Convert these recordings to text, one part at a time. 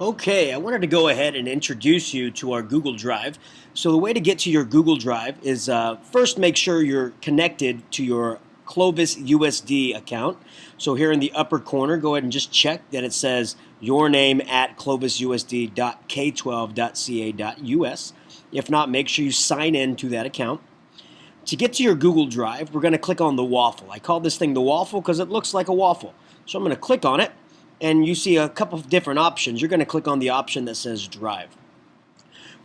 Okay, I wanted to go ahead and introduce you to our Google Drive. So the way to get to your Google Drive is first make sure you're connected to your Clovis USD account. So here in the upper corner, go ahead and just check that it says your name at clovisusd.k12.ca.us. If not, make sure you sign in to that account. To get to your Google Drive, we're going to click on the waffle. I call this thing the waffle because it looks like a waffle. So I'm going to click on it, and you see a couple of different options. You're going to click on the option that says Drive.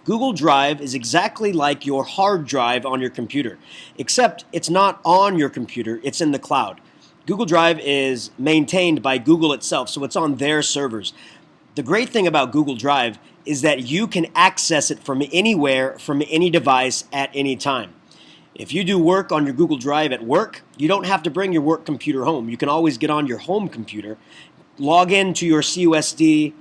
Google Drive is exactly like your hard drive on your computer, except it's not on your computer, it's in the cloud. Google Drive is maintained by Google itself, so it's on their servers. The great thing about Google Drive is that you can access it from anywhere, from any device, at any time. If you do work on your Google Drive at work, you don't have to bring your work computer home. You can always get on your home computer, log into your CUSD,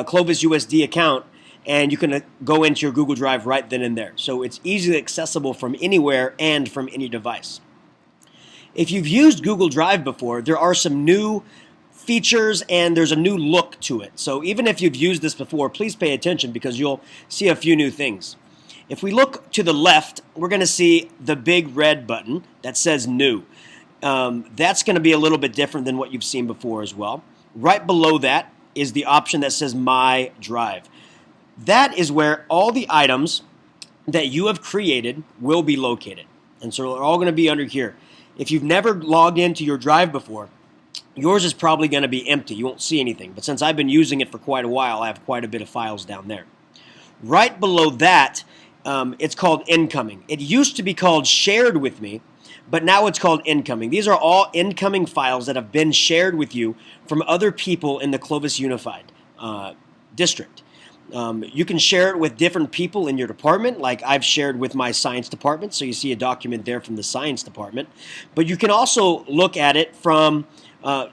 Clovis USD account, and you can go into your Google Drive right then and there. So it's easily accessible from anywhere and from any device. If you've used Google Drive before, there are some new features and there's a new look to it. So even if you've used this before, please pay attention because you'll see a few new things. If we look to the left, we're going to see the big red button that says New. That's going to be a little bit different than what you've seen before as well. Right below that is the option that says My Drive. That is where all the items that you have created will be located. And so they're all going to be under here. If you've never logged into your drive before, yours is probably going to be empty. You won't see anything. But since I've been using it for quite a while, I have quite a bit of files down there. Right below that, it's called Incoming. It used to be called Shared with Me, but now it's called Incoming. These are all incoming files that have been shared with you from other people in the Clovis Unified district. You can share it with different people in your department, like I've shared with my science department, so you see a document there from the science department. But you can also look at it from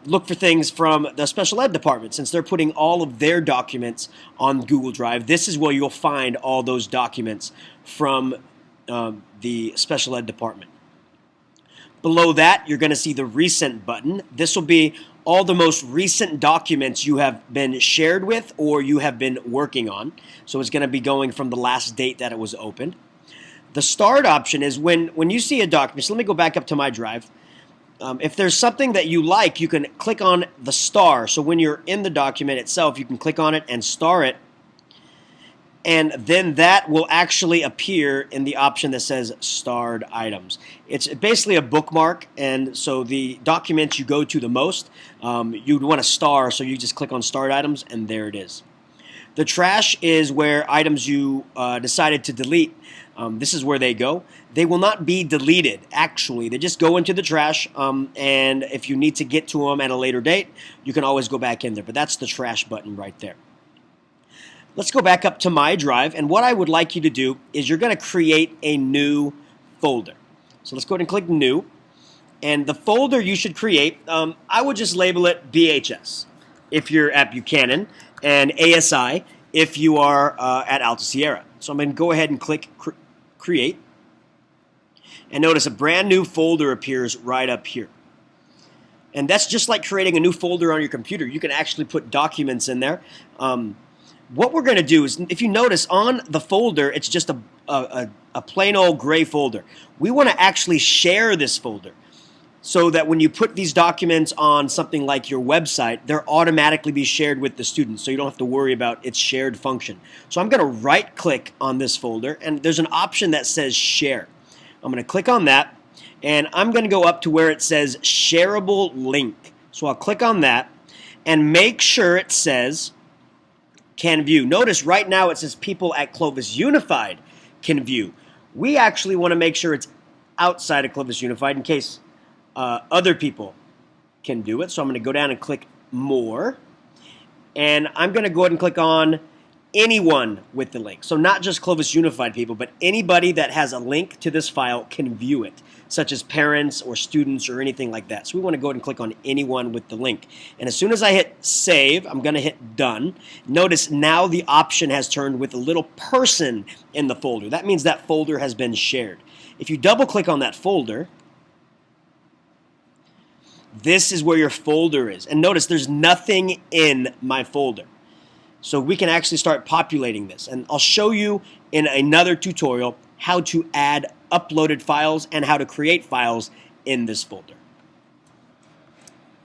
look for things from the special ed department, since they're putting all of their documents on Google Drive. This is where you'll find all those documents from the special ed department. Below that, you're going to see the Recent button. This will be all the most recent documents you have been shared with or you have been working on. So it's going to be going from the last date that it was opened. The Start option is when you see a document. So let me go back up to my drive. If there's something that you like, you can click on the star. So when you're in the document itself, you can click on it and star it. And then that will actually appear in the option that says Starred Items. It's basically a bookmark, and so the documents you go to the most, you'd want to star, so you just click on Starred Items, and there it is. The Trash is where items you decided to delete, this is where they go. They will not be deleted, actually. They just go into the trash, and if you need to get to them at a later date, you can always go back in there. But that's the Trash button right there. Let's go back up to My Drive, and what I would like you to do is you're going to create a new folder. So let's go ahead and click New, and the folder you should create, I would just label it BHS if you're at Buchanan, and ASI if you are at Alta Sierra. So I'm going to go ahead and click Create, and notice a brand new folder appears right up here. And that's just like creating a new folder on your computer. You can actually put documents in there. What we're going to do is, if you notice on the folder, it's just a plain old gray folder. We want to actually share this folder so that when you put these documents on something like your website, they'll automatically be shared with the students, so you don't have to worry about its shared function. So I'm going to right-click on this folder, and there's an option that says Share. I'm going to click on that, and I'm going to go up to where it says Shareable Link. So I'll click on that, and make sure it says Can View. Notice right now it says people at Clovis Unified can view. We actually want to make sure it's outside of Clovis Unified in case other people can do it. So I'm going to go down and click More. And I'm going to go ahead and click on Anyone with the link. So not just Clovis Unified people, but anybody that has a link to this file can view it, such as parents or students or anything like that. So we want to go ahead and click on Anyone with the link. And as soon as I hit Save, I'm going to hit Done. Notice now the option has turned with a little person in the folder. That means that folder has been shared. If you double click on that folder, this is where your folder is. And notice there's nothing in my folder. So we can actually start populating this. And I'll show you in another tutorial how to add uploaded files and how to create files in this folder.